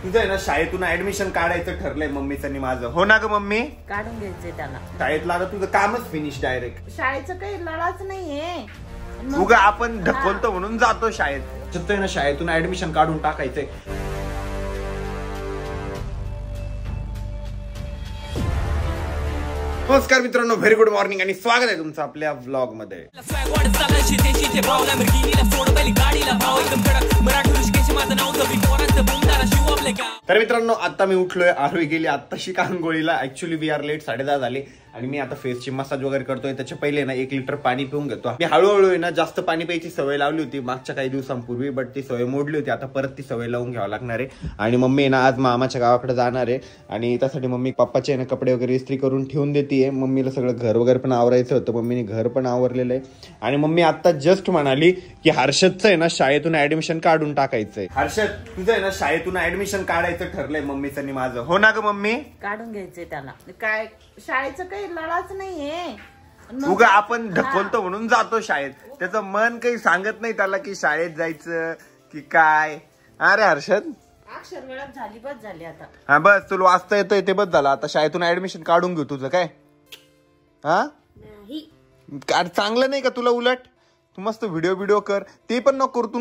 तुझं आहे ना शाळेतून ऍडमिशन काढायचं ठरलंय मम्मीचं आणि माझं. हो ना ग मम्मी? काढून घ्यायचंय त्याला शाळेतला आता तुझं कामच फिनिश डायरेक्ट. शाळेचं काही लढाच नाहीये. उगा आपण ढकलतो म्हणून जातो शाळेत. आहे ना शाळेतून ऍडमिशन काढून टाकायचंय. नमस्कार मित्रांनो, व्हेरी गुड मॉर्निंग आणि स्वागत आहे तुमचं आपल्या व्लॉग मध्ये. तर मित्रांनो, आता मी उठलोय, आरोही गेली आत्ताशी कांगोळीला. ऍक्च्युअली वी आर लेट, 10:30 झाले आणि मी आता फेसची मसाज वगैरे करतोय. त्याच्या पहिले ना 1 लिटर पाणी पिऊन घेतो. मी हळूहळू ना जास्त पाणी प्यायची सवय लावली होती मागच्या काही दिवसांपूर्वी, बट ती सवय मोडली होती. आता परत ती सवय लावून घ्यावं लागणार आहे. आणि मम्मी ना आज मामाच्या गावाकडे जाणार आहे आणि त्यासाठी मम्मी पप्पाचे ना कपडे वगैरे इस्त्री करून ठेवून देते. मम्मीला सगळं घर वगैरे पण आवरायचं होतं. मम्मीने घर पण आवरलेलं आहे. आणि मम्मी आता जस्ट म्हणाली की हर्षदचं आहे ना शाळेतून ऍडमिशन काढून टाकायचंय. हर्षद, तुझं आहे ना शाळेतून ऍडमिशन काढायचं ठरलंय मम्मीचं आणि माझं. हो ना ग मम्मी? काढून घ्यायचंय त्याला. काय शाळेचं काही लढाच नाहीये. उगा आपण ढकलतो म्हणून जातो शाळेत. त्याचं मन काही सांगत नाही त्याला की शाळेत जायचं की काय. अरे हर्षद, अक्षर वेळात झाली बस झाली आता. हा बस, तुला वाचता येतंय ते बस झालं. आता शाळेतून ऍडमिशन काढून घेऊ तुझं. काय हा चांगलं नाही का तुला? उलट तू मस्त व्हिडिओ कर. ते पण नको करू, तू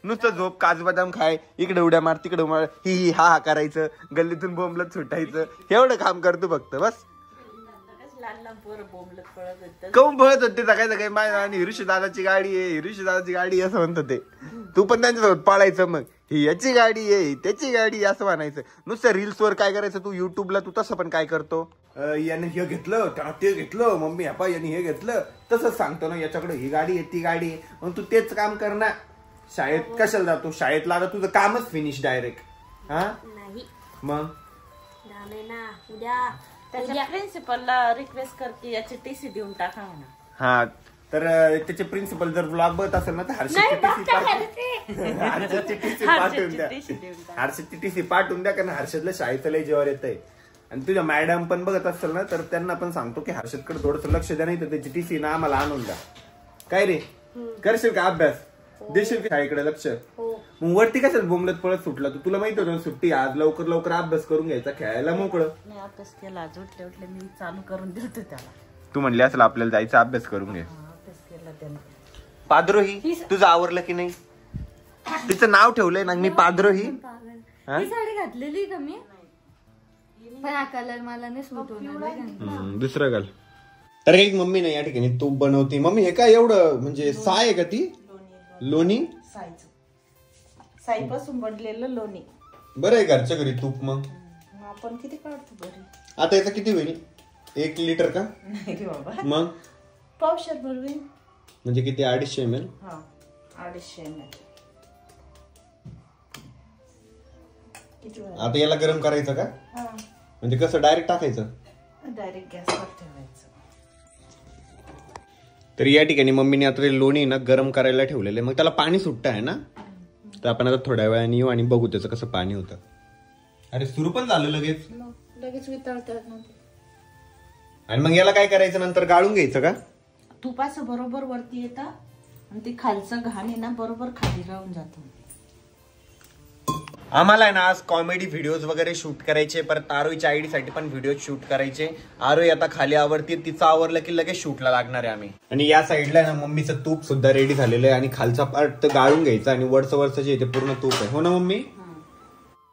नुसतं झोप, काजू बदाम खाय, इकडे उड्या मार, तिकडे मार, ही हा करायचं, गल्लीतून बोंबलत सुटायचं, एवढं काम करतो फक्त बस. काऊन पळत होते सकाळी आणि हिरुशी दादाची गाडी आहे, हिरुशी दादाची गाडी असं म्हणत होते. तू पण त्यांच्यासोबत पळायचं. मग ही याची गाडी आहे, त्याची गाडी असं म्हणायचं. नुसतं रील्स वर काय करायचं तू युट्यूबला, तू तसं पण काय करतो. याने हे घेतलं, ते घेतलं, मम्मी ह्यापा यांनी हे घेतलं, तसंच सांगतो ना. याच्याकडे ही गाडी आहे, ती गाडी आहे, मग तू तेच काम कर ना. शाळेत कशाला जातो? शाळेतला आता तुझं कामच फिनिश डायरेक्ट. हा मग उद्या त्याच्या प्रिन्सिपलला रिक्वेस्ट कर की याची टीसी देऊन टाका म्हणा. हा, तर त्याचे प्रिन्सिपल जर ब्लॉग बघत असेल ना तर हर्षदची टीसी पाठवून द्या. हर्षदची टीसी पाठवून द्या, कारण हर्षदला शाळेचं लय जेवार येत आहे. आणि तुझ्या मॅडम पण बघत असेल ना तर त्यांना पण सांगतो की हर्षदकडे थोडंसं लक्ष द्या, नाही तर त्याची टीसी ना आम्हाला आणून द्या. काय रे, करशील का अभ्यास? देशील का शाळेकडे लक्ष? मग वरती कशाला बोंबलत पळत सुटला तू? तुला माहिती होतं सुट्टी आज, लवकर अभ्यास करून घ्यायचा, खेळायला मोकळं. अभ्यास केला, उठले मी चालू करून दिलतो त्याला. तू म्हणली असेल आपल्याला जायचं, अभ्यास करून घे. पादरोही तुझं आवरलं की नाही? तिचं नाव ठेवलंय ना मी, पादरोही. साडी घातलेली का मी, पण हा कलर मला नाही सूट होणार. दुसरं घाल. तर एक मम्मी नाही या ठिकाणी तूप बनवती. मम्मी हे काय एवढं म्हणजे साय आहे का ती? लोणी साईपासून बनलेलं लोणी. बरं आहे घरच्या घरी तूप. मग आपण किती काढतो घरी? आता याचं किती होईल? 1 लिटर का? नाही बाबा, मग पावशेर भरवी. म्हणजे किती? 250 ml. 250 ml. आता याला गरम करायचं का? म्हणजे कसं डायरेक्ट टाकायचं? डायरेक्ट गॅसवर ठेवायचं. तर या ठिकाणी मम्मीने आता लोणी ना गरम करायला ठेवलेलं आहे. मग त्याला पाणी सुट्ट आहे ना, तर आपण आता थोड्या वेळाने येऊ आणि बघू त्याचं कसं पाणी होतं. अरे सुरू पण झालं लगेच वितळतात. आणि मग याला काय करायचं? नंतर गाळून घ्यायचं का? तुपाचं बरोबर वरती येतं आणि ते खालचं घाण आहे ना बरोबर खाली राहून जातं. आम्हाला आहे ना आज कॉमेडी व्हिडिओज वगैरे शूट करायचे, परत आरोहीच्या आयडी साठी पण व्हिडिओ शूट करायचे. आरोही आता खाली आवरती, तिचं आवरलं की लगेच शूटला लागणार आहे आम्ही. आणि या साईडला ना मम्मीचं तूप सुद्धा रेडी झालेलं आहे आणि खालचा पार्ट गाळून घ्यायचा आणि वरचं जे ते पूर्ण तूप आहे. हो ना मम्मी?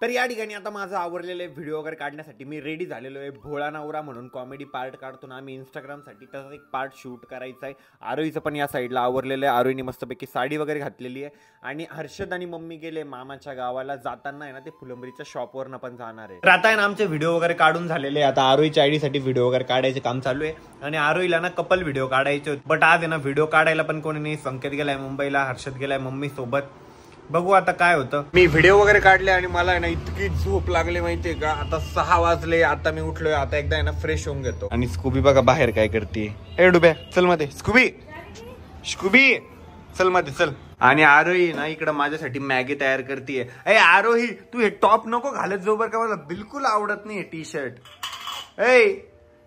तर या ठिकाणी आता माझं आवरलेलं आहे. व्हिडिओ वगैरे काढण्यासाठी मी रेडी झालेलो आहे. भोळा नवरा म्हणून कॉमेडी पार्ट काढतो ना आम्ही इंस्टाग्रामसाठी, तसंच एक पार्ट शूट करायचा आहे. आरोहीचं पण या साईडला आवरलेलं आहे. आरोहीने मस्तपैकी साडी वगैरे घातलेली आहे. आणि हर्षद आणि मम्मी गेले मामाच्या गावाला. जाताना आहे ना ते फुलंबरीच्या शॉपवरनं पण जाणार आहे. तर आता आहे ना आमचे व्हिडिओ वगैरे काढून झालेले आहे. आता आरोहीच्या आयडीसाठी व्हिडिओ वगैरे काढायचे काम चालू आहे. आणि आरोहीला ना कपल व्हिडिओ काढायचे होते, बट आज आहे ना व्हिडिओ काढायला पण कोणी नाही. संकेत गेलाय मुंबईला, हर्षद गेलाय मम्मी सोबत. बघू आता काय होतं. मी व्हिडिओ वगैरे काढले आणि मला ना इतकी झोप लागली माहितीये का. आता 6 वाजले. आता मी उठलोय. आता एकदा ना फ्रेश होऊन घेतो. आणि स्कूबी बघा बाहेर काय करते. ए डुब्या चल मध्ये. स्कूबी चल मध्ये चल. आणि आरोही ना इकडं माझ्यासाठी मॅगी तयार करतेय. ए आरोही तू हे टॉप नको घालत जाऊ बरं का, मला बिलकुल आवडत नाही टी शर्ट.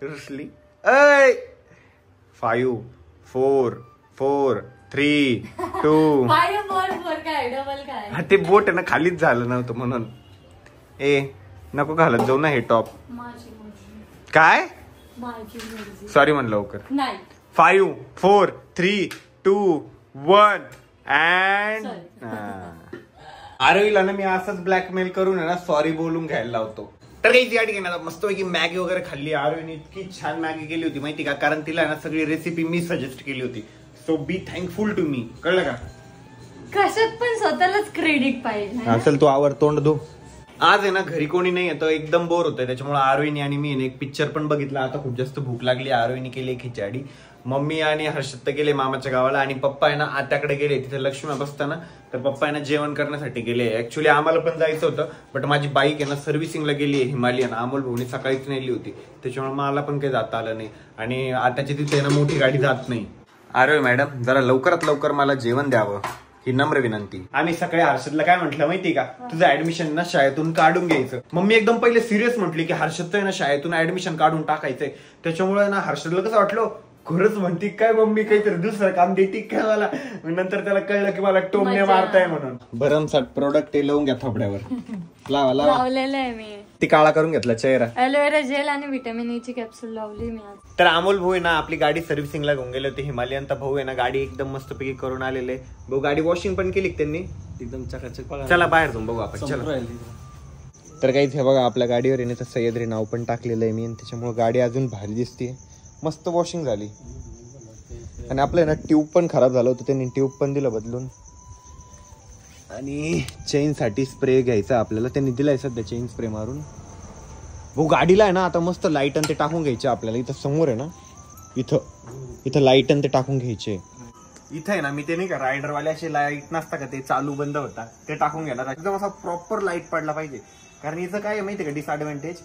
रुसली. 5 4 4 3, 2 5 4 4 काय डबल काय ते बोट आहे ना खालीच झालं नव्हतं म्हणून. ए नको घालत जाऊ ना हे टॉप. माझी मर्जी काय माझी मर्जी सॉरी म्हण लवकर. नाही 5 4 3 2 1 अँड आरोहीला ना मी असंच ब्लॅकमेल करून आहे ना सॉरी बोलून घ्यायला लावतो. तर काही या ठिकाणी मस्तपैकी मॅगी वगैरे खाल्ली. आरोहीने इतकी छान मॅगी केली होती माहिती का, कारण तिला ना सगळी रेसिपी मी सजेस्ट केली होती. So be thankful to me. कळलं का? कशात पण स्वतःलाच क्रेडिट पाहिजे. असेल तू आवर तोंड धू. आज आहे ना घरी कोणी नाही येतं, एकदम बोर होतंय. त्याच्यामुळे आरोहीने आणि मी एक पिक्चर पण बघितला. आता खूप जास्त भूक लागली. आरोहीने केली खिचडी. मम्मी आणि हर्षद गेले मामाच्या गावाला आणि पप्पा आहे ना आत्याकडे गेले. तिथे लक्ष्मी बसताना तर पप्पा आहे ना जेवण करण्यासाठी गेले. ऍक्च्युली आम्हाला पण जायचं होतं, बट माझी बाईक आहे ना सर्व्हिसिंगला गेली आहे हिमालयन. अमोल भाऊनी सकाळीच नेली होती, त्याच्यामुळे मला पण काही जाता आलं नाही. आणि आत्याची तिथे ना मोठी गाडी जात नाही. अरे मॅडम जरा लवकरात लवकर मला जेवण द्यावं ही नम्र विनंती. आम्ही सकाळी हर्षदला काय म्हटलं माहिती का, तुझं ऍडमिशन ना शाळेतून काढून घ्यायचं. मम्मी एकदम पहिले सिरियस म्हटली की हर्षदचं आहे ना शाळेतून ऍडमिशन काढून टाकायचंय. त्याच्यामुळे ना हर्षदला कसं वाटलं, खरंच म्हणते काय मम्मी काहीतरी दुसरं काम देते काय मला. नंतर त्याला कळलं की मला टोमणे मारताय म्हणून. भरमसाठ प्रोडक्ट ते लावून घ्या थोपड्यावर. लावलेलं आहे मी. ती काळा करून घेतला चेहरा. ॲलोवेरा जेल आणि व्हिटॅमिन ई ची कॅप्सूल लावली मी आज. तर अमोल भाऊ आहे ना आपली गाडी सर्व्हिसिंगला घेऊन गेले होते हिमालयन. तर भाऊ आहे ना गाडी एकदम मस्तपैकी करून आलेले. भाऊ गाडी वॉशिंग पण केली त्यांनी एकदम चकाचक. चला बाहेर जाऊन बघू आपण. चला. तर काहीच हे बघा आपल्या गाडीवर येणे तर सह्याद्री नाव पण टाकलेलं आहे मी. त्याच्यामुळे गाडी अजून भारी दिसते. मस्त वॉशिंग झाली. आणि आपलं ना ट्यूब पण खराब झालं होतं, त्यांनी ट्यूब पण दिलं बदलून. आणि चेन साठी स्प्रे घ्यायचा आपल्याला, त्यांनी दिलाय सध्या चेन स्प्रे मारून. भाऊ गाडीला आहे ना आता मस्त लाईट आणि ते टाकून घ्यायचे आपल्याला. इथं समोर आहे ना इथं लाईट आणि ते टाकून घ्यायचे. इथं आहे ना मी ते नाही का रायडरवाले असे लाईट नसता का ते चालू बंद होता ते टाकून घेणार. एकदम असा प्रॉपर लाईट पडला पाहिजे. कारण हिचं काय आहे माहिती का डिसएडव्हान्टेज,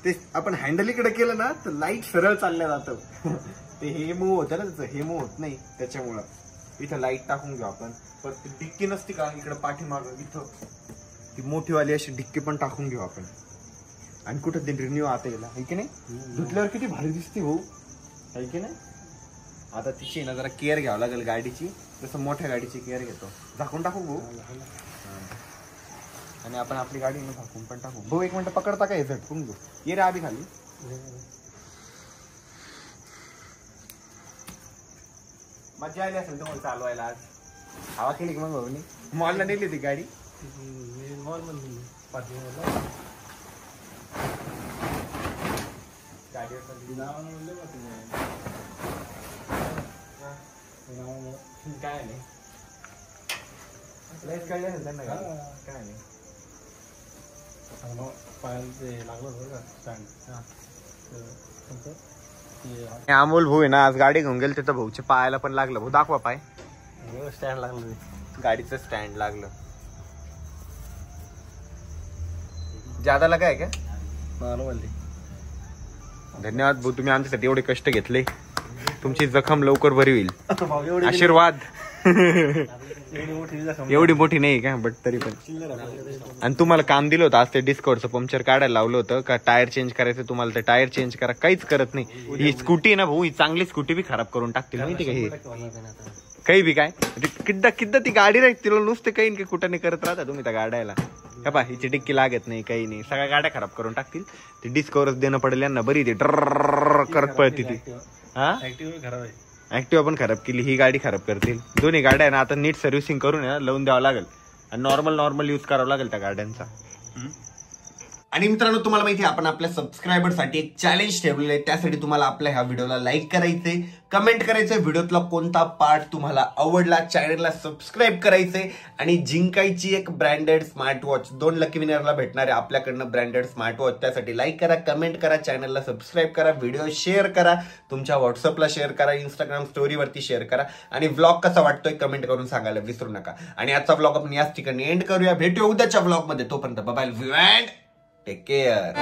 ते आपण हँडल इकडे केलं ना तर लाईट सरळ चालल्या जातं. ते हे मूव होतं ना त्याचं, हे मूव होत नाही. त्याच्यामुळं इथं लाईट टाकून घेऊ आपण. पण ती डिक्की नसती का इकडे पाठीमागं, इथं ती मोठीवाली अशी डिक्की पण टाकून घेऊ आपण. आणि कुठं ते रिन्यू आता गेला आहे की नाही. धुतल्यावर किती भारी दिसते भाऊ आहे की नाही. आता तिची ना जरा केअर घ्यावं लागेल गाडीची, जसं मोठ्या गाडीची केअर घेतो. झाकून टाकू भाऊ. आणि आपण आपली गाडी झाकून पण टाकू. भाऊ 1 मिनिट पकडता का हे झटकून घेऊ. ये रे आधी खाली. मजा आली असेल तुम्हाला चालवायला आज. हवा केली की मग भाऊनी. मॉलला नेली होती गाडी. काय नाही कळलं असेल त्यांना काय नाही. अमोल भाऊ आहे ना आज गाडी घेऊन गेले तिथं भाऊच्या पायाला पण लागलं. भाऊ दाखवा पाय. स्टँड लागलं, गाडीचं स्टँड लागलं. ज्यादा लगा आहे का? धन्यवाद भाऊ, तुम्ही आमच्यासाठी एवढे कष्ट घेतले. तुमची जखम लवकर बरी होईल. आशीर्वाद. एवढी मोठी नाही का, बट तरी पण. आणि तुम्हाला काम दिलं होतं आज ते डिस्कवरचं पंक्चर काढायला लावलं होतं का टायर चेंज करायचं तुम्हाला. ते टायर चेंज करा, काहीच करत नाही. ही स्कूटी आहे ना भाऊ, ही चांगली स्कूटी बी खराब करून टाकतील माहिती का. हे काही बी काय किद्दा ती गाडी राहील तिला नुसते काही कुठं नाही करत राहता तुम्ही त्या गाड्याला. हे पा हिची डिक्की लागत नाही काही नाही, सगळ्या गाड्या खराब करून टाकतील. ती डिस्कवरच देणं पडेल यांना. बरी ती ड्रर करत पळती ती. हा ऍक्टिवा पण खराब केली, ही गाडी खराब करतील. दोन्ही गाड्या ना आता नीट सर्व्हिसिंग करून लावून द्यावं लागेल. आणि नॉर्मल यूज करावं लागेल त्या गाड्यांचा. आणि मित्रांनो तुम्हाला माहिती आहे आपण आपल्या सबस्क्रायबर साठी एक चॅलेंज ठेवलेलं आहे. त्यासाठी तुम्हाला आपल्या ह्या व्हिडिओला लाईक करायचंय, कमेंट करायचंय व्हिडिओतला कोणता पार्ट तुम्हाला आवडला, चॅनलला सबस्क्राईब करायचंय आणि जिंकायची एक ब्रँडेड स्मार्ट वॉच. 2 लकी विनरला भेटणार आहे आपल्याकडनं ब्रँडेड स्मार्ट वॉच. त्यासाठी लाईक करा, कमेंट करा, चॅनलला सबस्क्राईब करा, व्हिडिओ शेअर करा, तुमच्या व्हॉट्सअपला शेअर करा, इंस्टाग्राम स्टोरीवरती शेअर करा. आणि व्लॉग कसा वाटतोय कमेंट करून सांगायला विसरू नका. आणि आजचा व्लॉग आपण याच ठिकाणी एंड करूया. भेटूया उद्याच्या व्लॉग मध्ये. तोपर्यंत बाय बाय. Take care.